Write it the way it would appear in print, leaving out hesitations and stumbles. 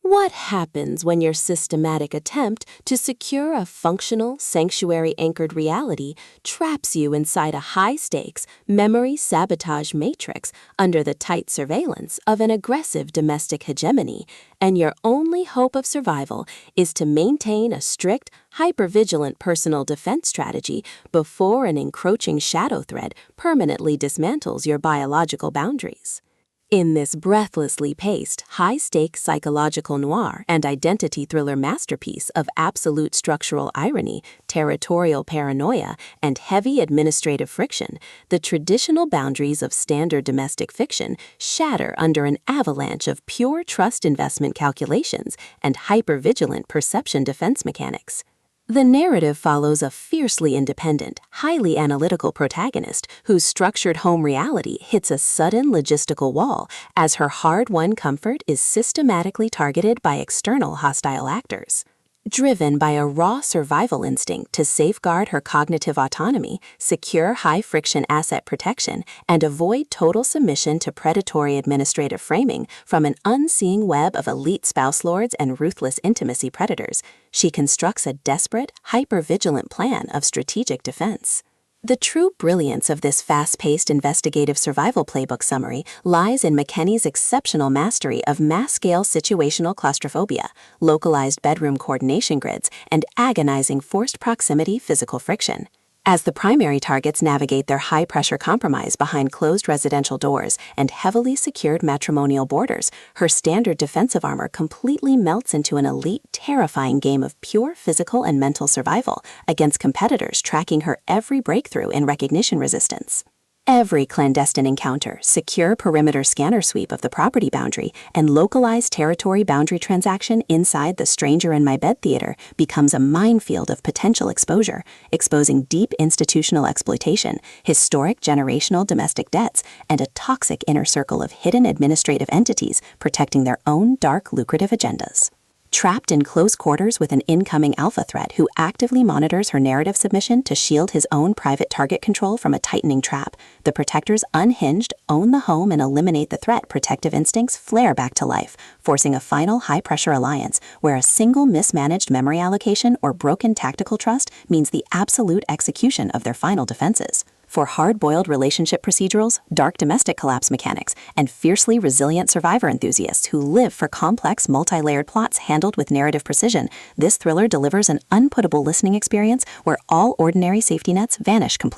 What happens when your systematic attempt to secure a functional, sanctuary-anchored reality traps you inside a high-stakes, memory sabotage matrix under the tight surveillance of an aggressive domestic hegemony, and your only hope of survival is to maintain a strict, hypervigilant personal defense strategy before an encroaching shadow thread permanently dismantles your biological boundaries? In this breathlessly paced, high-stakes psychological noir and identity thriller masterpiece of absolute structural irony, territorial paranoia, and heavy administrative friction, the traditional boundaries of standard domestic fiction shatter under an avalanche of pure trust investment calculations and hypervigilant perception defense mechanics. The narrative follows a fiercely independent, highly analytical protagonist whose structured home reality hits a sudden logistical wall as her hard-won comfort is systematically targeted by external hostile actors. Driven by a raw survival instinct to safeguard her cognitive autonomy, secure high-friction asset protection, and avoid total submission to predatory administrative framing from an unseeing web of elite spouse lords and ruthless intimacy predators, she constructs a desperate, hyper-vigilant plan of strategic defense. The true brilliance of this fast-paced investigative survival playbook summary lies in McKinney's exceptional mastery of mass-scale situational claustrophobia, localized bedroom coordination grids, and agonizing forced proximity physical friction. As the primary targets navigate their high-pressure compromise behind closed residential doors and heavily secured matrimonial borders, her standard defensive armor completely melts into an elite, terrifying game of pure physical and mental survival against competitors tracking her every breakthrough in recognition resistance. Every clandestine encounter, secure perimeter scanner sweep of the property boundary, and localized territory boundary transaction inside the stranger in my bed theater becomes a minefield of potential exposure, exposing deep institutional exploitation, historic generational domestic debts, and a toxic inner circle of hidden administrative entities protecting their own dark, lucrative agendas. Trapped in close quarters with an incoming alpha threat who actively monitors her narrative submission to shield his own private target control from a tightening trap, the protector's unhinged own the home and eliminate the threat protective instincts flare back to life, forcing a final high-pressure alliance where a single mismanaged memory allocation or broken tactical trust means the absolute execution of their final defenses. For hard-boiled relationship procedurals, dark domestic collapse mechanics, and fiercely resilient survivor enthusiasts who live for complex, multi-layered plots handled with narrative precision, this thriller delivers an unputtable listening experience where all ordinary safety nets vanish completely.